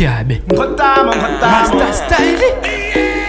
Chachabe Master Style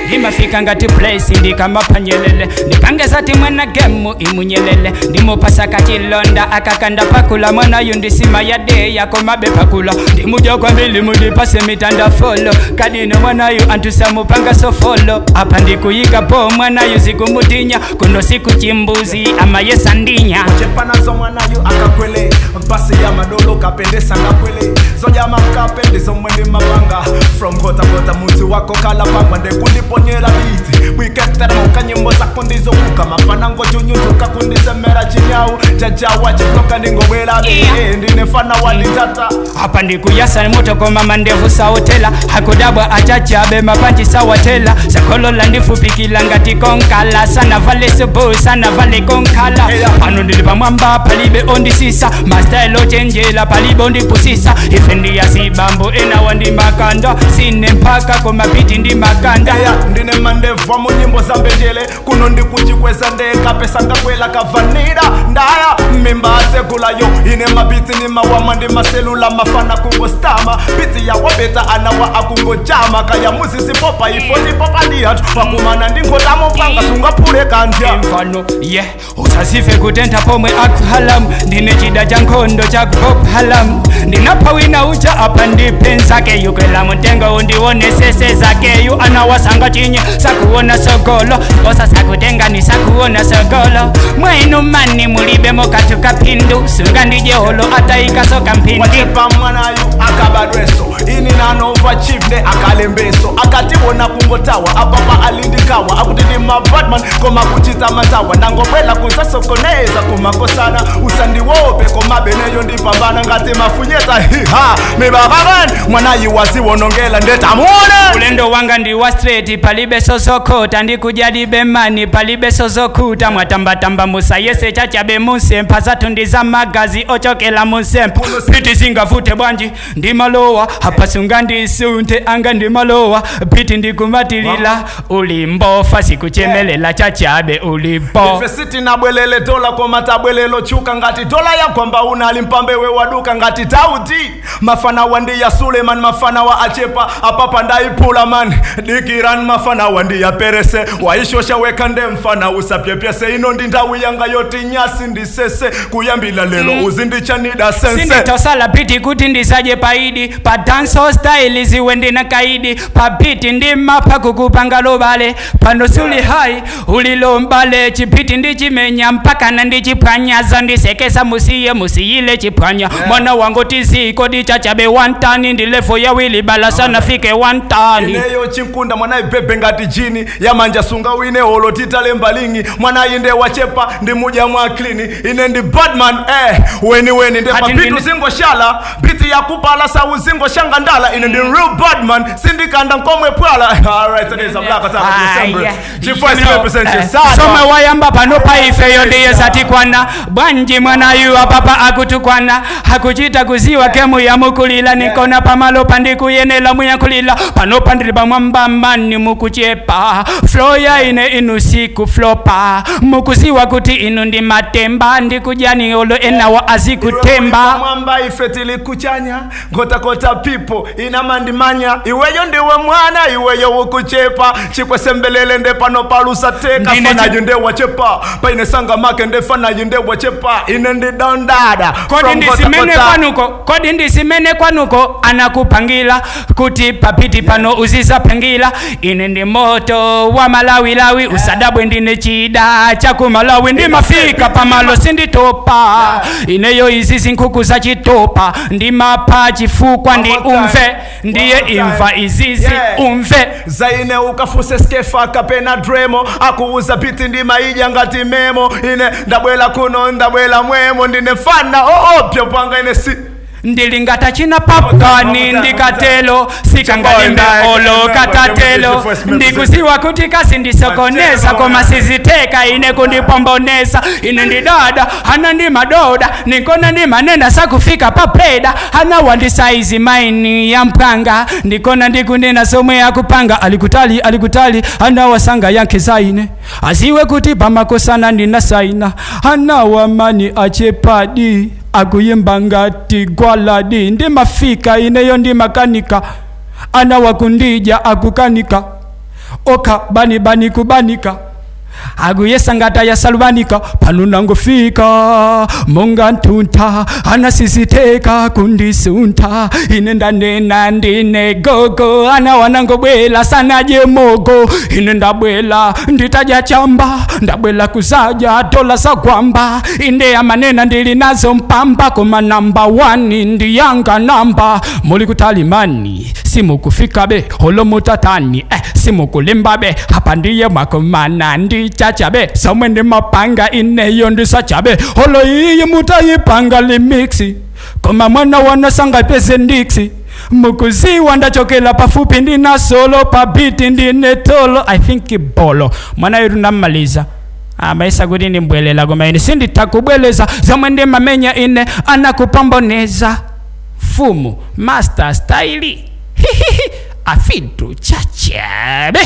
Ndimafika ngati place ndikamapanyelele ndikangeza ti mwana gemu imunyelele ndimupasa kachilonda akakanda pakula mwana yundisima yade yako mabe pakula ndimuja kwa mbili mudipase mitanda follow kadino mwana yu antusamupanga so follow apa ndikuyika po mwana yu zikumutinya kuno siku chimbuzi ama yesandinya chepanazo mwana yu akakwele basi ya madolo kapendesa ngakwele zoja makapende zomwende mabanga from kota kota mutu wako kala pamwande kuliponyera biti wiketera mukanyimbo zako ndizokuka mafanango junyutuka kundisemera chinyau jajawa chikoka ndingobwela ndinefana walitata hapa ndikuyasa moto koma mandevu saotela hakudabwa achachabe mapanji sawatela sakolola ndifupikila ngati konkala sana vale subu sana vale konkala pano ndilipa mwamba palibe ondisisa mastailo chenjela palibe ondipusisa ifendi ya sibambo ena wandi makanda sine mpaka koma piti ndi makanda ndine mandevu mu nyimbo za mbejele kuno ndikuchikweza ndeka pesa ngakwela kavanira ndaya mimba atsegulayo ine mabiti ni mawama ndi maselula mafana kungostama biti ya wabeta anawa akungojama kaya muzisi popa ifoti popa ndiyatu pakumana ndingodamo panga sungapule kandya mfano usazife kutenta pomwe akuhalamu ndine chida cha nkhondo cha kupop halamu ndinapawina ucha apa ndipenzake yukwela mutengo undiwone sese zakeyu anawasanga chinyi sakuona sogolo kosa sakutenga ni sakuona sogolo mwenu mani mulibe mokatuka pindu sunga ndijeholo ataikasoka mpindi wachepa mwanayu akabadweso ini nanova chief ne akalembeso akatiwona kungotawa apapa alindikawa akutini mabadman koma kuchita matawa ndangobwela kunsasokoneza kumakosana usandiwope koma beneyo ndipambana ngati mafunyeta hiha mibababan mwanayu wasiwonongela ndetamuone ulendo wanga ndi wa straight palibe sosokota ndikujalibe mani palibe sozokuta mwatambatamba musayese Chachabe musempa zatundiza magazi ochokela musempa piti zingavute bwanji ndi malowa hapasunga ndisunte anga ndi malowa piti ndikumatilila ulimbofa sikuchemelela Chachabe ulimbo Ifesiti nabwelele dola kwa matabwelelo chuka ngati dola ya kwamba unalimpambe we waduka ngati tauti mafana wandi ya Suleiman mafana wa achepa apapa ndai pula man dikiran mafana wandi ya perese waishosha wekande mfana usapyepyese ino ndindawi yanga yoti nyasi ndisese kuyambila lelo uzindicha Nida sense sinitosala piti kuti ndisaje paidi pa dance style ziwe ndina kaidi pa piti ndima pa kukupanga lobale pano suli hai ulilombale chipiti ndichimenya mpaka na ndichipwanyaza ndisekesa musiyile chipwanya mwana wangu tiziko di Chachabe wantani ndilefo ya wili bala sana fike wantani ineyo chinkunda mwana ibebe ngati jini ya manja sunga wine holo titale mbalingi mwana inde wachepa ndi muja mwa klini ine ndi badman weni nde papitu zingo shala biti ya kupala sa uzingo shanga ndala ine ndi real badman sindikanda nkomwe pwala alright that is a black attack December G4 represents soma wayamba pano paifeyo ndiye satikwana bwanji mwana yu apapa akutukwana hakuchita kuziwa kemu ya mukulila nikona pamalo pandikuyenela muyakulila pano pandiliba mwamba mani mukuchepa flow ya ine inusiku flopa mukuziwa kuti inu ndi matemba ndikujani olo enawa azikutemba mwamba ifetili kuchanya kota people inamandimanya iweyo ndiwe mwana iweyo ukuchepa chikwesembelele nde pano palusa teka fana yunde wachepa paine sanga make nde fana yunde wachepa ine ndi dondada kodi ndisimene kwanuko anakupangila kuti papiti pano uziza pengila ine ndi moto wa malawilawi usadabwe ndine chida chakumalawi ndi mafika pamalo sinditopa ineyo izi zinkuku za chitopa ndi mapa chifukwa ndi umve ndiye imva izizi umve zaine ukafuse skefa kapena dremo akuuza piti ndi maija ngati memo ine ndabwela kuno ndabwela mwemo ndine fana opyo panga ine si ndilingata china papkani ndikatelo sikangalimbe olo katatelo ndikuziwa kuti kasi ndisokonesa koma siziteka ine kundipombonesa ine ndidada hana ndi madoda nikona ndi manena sakufika papeda hana wandisaizi maini ya mpanga ndikona ndikundina somwe ya kupanga alikutali hana wasanga yanke zaine aziwe kuti pamakosana ndina saina hana wamani achepadi akuyimba ngati gwaladi ndi mafika ineyo ndi makanika ana wakundija akukanika oka bani kubanika aguyesa ngata ya salubanika panunangofika monga ntunta anasisiteka kundisunta inenda nena ndine gogo ana wanangobwela sana jemogo inenda bwela nditaja chamba ndabwela kusaja dola sa kwamba inde ya manena ndili nazo mpamba koma namba 1 ndi yanga namba muli kutalimani simu kufika be holo mutatani simu kulimba be hapa ndiye mwakomana ndi chachabe somwende mapanga ineyo ndi sachabe holo iyi mutayipanga limixi koma mwana wanasanga pese ndiksi mukuziwa ndachokela pafupi ndina solo pa biti ndine tolo I think bolo mwana yiru namaliza maisa kuti ndimbwelela koma ine sinditakubweleza zomwende mamenya ine anakupamboneza fumu master style Aphydro Chachabe.